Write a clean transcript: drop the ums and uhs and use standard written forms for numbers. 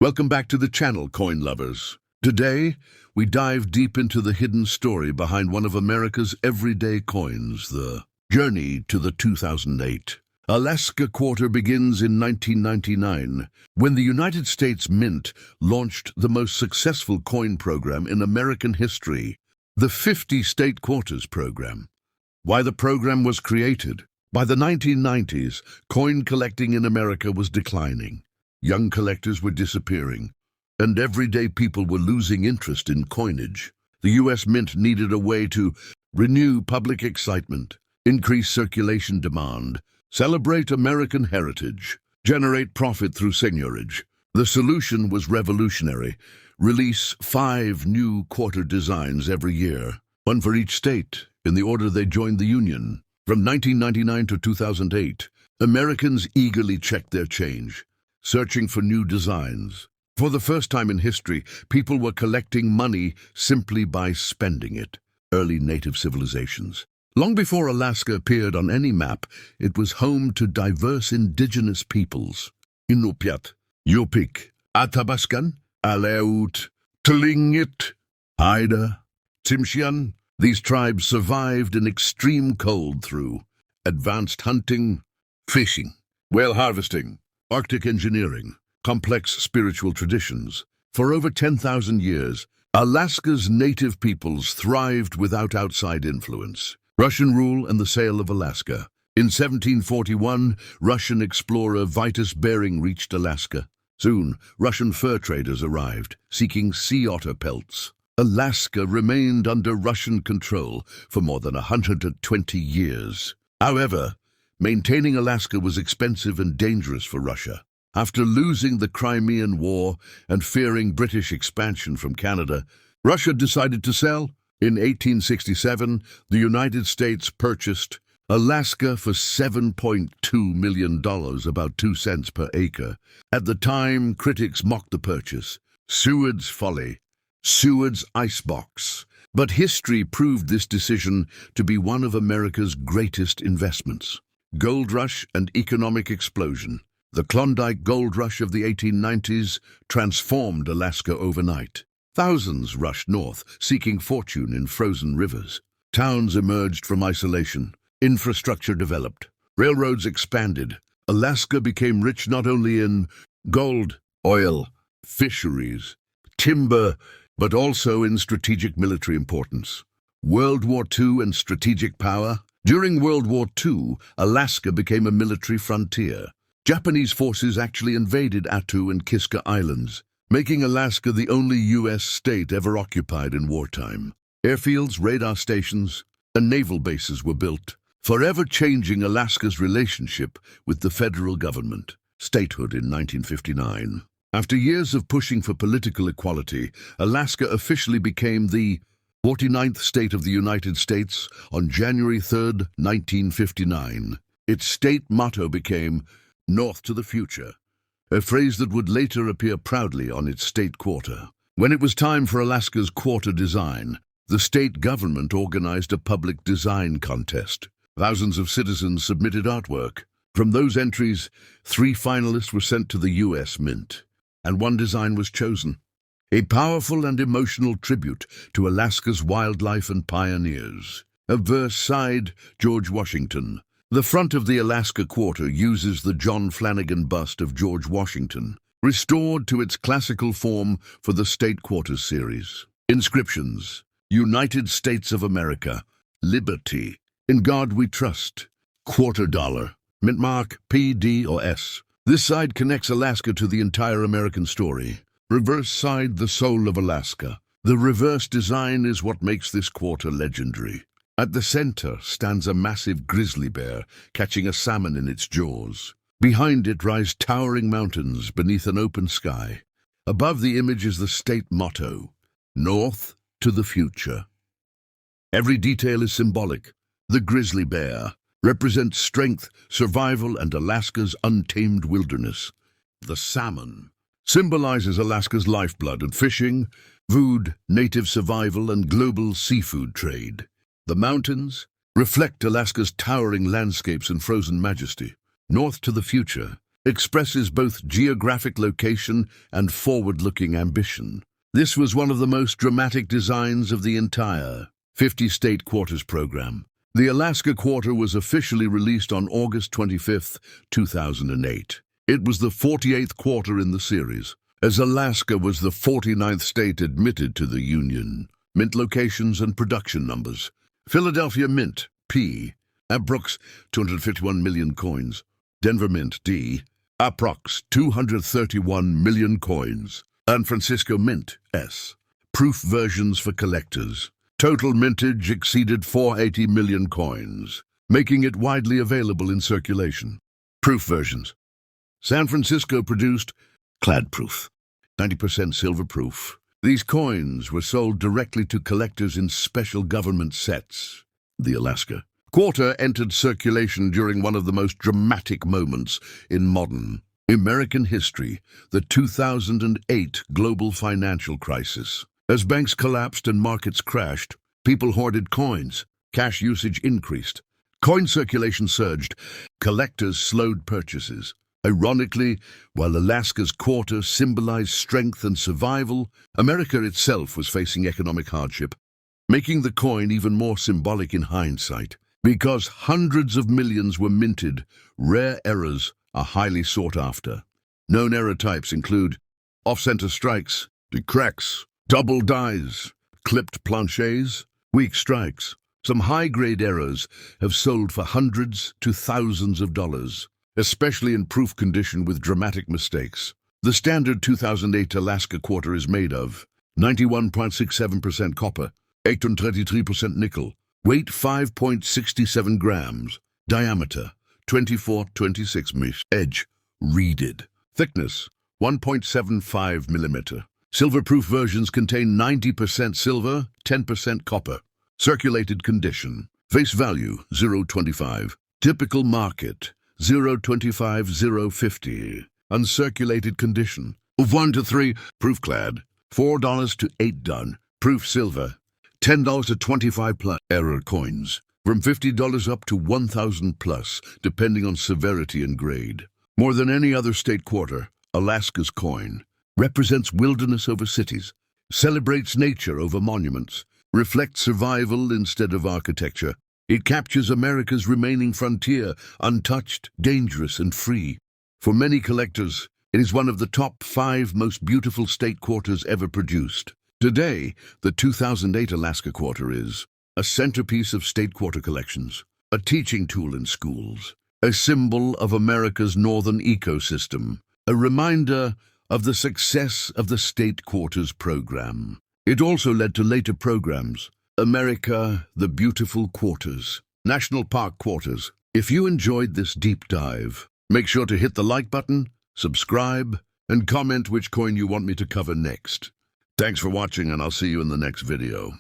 Welcome back to the channel, coin lovers. Today, we dive deep into the hidden story behind one of America's everyday coins, the journey to the 2008 Alaska quarter begins in 1999, when the United States Mint launched the most successful coin program in American history, the 50 State Quarters program. Why the program was created? By the 1990s, coin collecting in America was declining. Young collectors were disappearing, and everyday people were losing interest in coinage. The U.S. Mint needed a way to renew public excitement, increase circulation demand, celebrate American heritage, generate profit through seigniorage. The solution was revolutionary. Release 5 new quarter designs every year, one for each state, in the order they joined the Union. From 1999 to 2008, Americans eagerly checked their change, searching for new designs. For the first time in history, people were collecting money simply by spending it. Early native civilizations. Long before Alaska appeared on any map, it was home to diverse indigenous peoples. Inupiat, Yupik, Athabaskan, Aleut, Tlingit, Haida, Tsimshian. These tribes survived in extreme cold through advanced hunting, fishing, whale harvesting, Arctic engineering, complex spiritual traditions. For over 10,000 years, Alaska's native peoples thrived without outside influence. Russian rule and the sale of Alaska. In 1741, Russian explorer Vitus Bering reached Alaska. Soon, Russian fur traders arrived, seeking sea otter pelts. Alaska remained under Russian control for more than 120 years. However, maintaining Alaska was expensive and dangerous for Russia. After losing the Crimean War and fearing British expansion from Canada, Russia decided to sell. In 1867, the United States purchased Alaska for $7.2 million, about 2 cents per acre. At the time, critics mocked the purchase. Seward's folly, Seward's icebox. But history proved this decision to be one of America's greatest investments. Gold rush and economic explosion. The Klondike gold rush of the 1890s transformed Alaska overnight. Thousands rushed north, seeking fortune in frozen rivers. Towns emerged from isolation. Infrastructure developed. Railroads expanded. Alaska became rich not only in gold, oil, fisheries, timber, but also in strategic military importance. World War II and strategic power. During World War II, Alaska became a military frontier. Japanese forces actually invaded Attu and Kiska Islands, making Alaska the only U.S. state ever occupied in wartime. Airfields, radar stations, and naval bases were built, forever changing Alaska's relationship with the federal government. Statehood in 1959. After years of pushing for political equality, Alaska officially became the 49th state of the United States on January 3, 1959. Its state motto became, "North to the Future," a phrase that would later appear proudly on its state quarter. When it was time for Alaska's quarter design, the state government organized a public design contest. Thousands of citizens submitted artwork. From those entries, 3 finalists were sent to the U.S. Mint, and one design was chosen. A powerful and emotional tribute to Alaska's wildlife and pioneers. A verse signed George Washington. The front of the Alaska quarter uses the John Flanagan bust of George Washington, restored to its classical form for the State Quarters series. Inscriptions: United States of America, Liberty, In God We Trust, $quarter, mint mark P, D, or S. This side connects Alaska to the entire American story. Reverse side, the soul of Alaska. The reverse design is what makes this quarter legendary. At the center stands a massive grizzly bear, catching a salmon in its jaws. Behind it rise towering mountains beneath an open sky. Above the image is the state motto, "North to the Future." Every detail is symbolic. The grizzly bear represents strength, survival, and Alaska's untamed wilderness. The salmon symbolizes Alaska's lifeblood and fishing, food, native survival, and global seafood trade. The mountains reflect Alaska's towering landscapes and frozen majesty. North to the Future expresses both geographic location and forward-looking ambition. This was one of the most dramatic designs of the entire 50-state quarters program. The Alaska Quarter was officially released on August 25, 2008. It was the 48th quarter in the series, as Alaska was the 49th state admitted to the Union. Mint locations and production numbers. Philadelphia Mint, P. Approx. 251 million coins. Denver Mint, D. Approx. 231 million coins. San Francisco Mint, S. Proof versions for collectors. Total mintage exceeded 480 million coins, making it widely available in circulation. Proof versions. San Francisco produced clad proof, 90% silver proof. These coins were sold directly to collectors in special government sets. The Alaska Quarter entered circulation during one of the most dramatic moments in modern American history, the 2008 global financial crisis. As banks collapsed and markets crashed, people hoarded coins, cash usage increased, coin circulation surged, collectors slowed purchases. Ironically, while Alaska's quarter symbolized strength and survival, America itself was facing economic hardship, making the coin even more symbolic in hindsight. Because hundreds of millions were minted, rare errors are highly sought after. Known error types include off-center strikes, cracks, double dies, clipped planchets, weak strikes. Some high-grade errors have sold for hundreds to thousands of dollars, especially in proof condition with dramatic mistakes. The standard 2008 Alaska Quarter is made of 91.67% copper, 8.33% nickel, weight 5.67 grams, diameter 24-26 mm, edge reeded, thickness 1.75 millimeter. Silver-proof versions contain 90% silver, 10% copper. Circulated condition. Face value, 0.25. Typical market, 0.25, 0.50. Uncirculated condition, 1 to 3. Proof clad, $4 to $8. Proof silver, $10 to $25 plus. Error coins, from $50 up to $1,000 plus, depending on severity and grade. More than any other state quarter, Alaska's coin represents wilderness over cities, celebrates nature over monuments, reflects survival instead of architecture. It captures America's remaining frontier, untouched, dangerous, and free. For many collectors, it is one of the top 5 most beautiful state quarters ever produced. Today, the 2008 Alaska Quarter is a centerpiece of state quarter collections, a teaching tool in schools, a symbol of America's northern ecosystem, a reminder of the success of the state quarters program. It also led to later programs, America, the Beautiful Quarters, National Park Quarters. If you enjoyed this deep dive, make sure to hit the like button, subscribe, and comment which coin you want me to cover next. Thanks for watching, and I'll see you in the next video.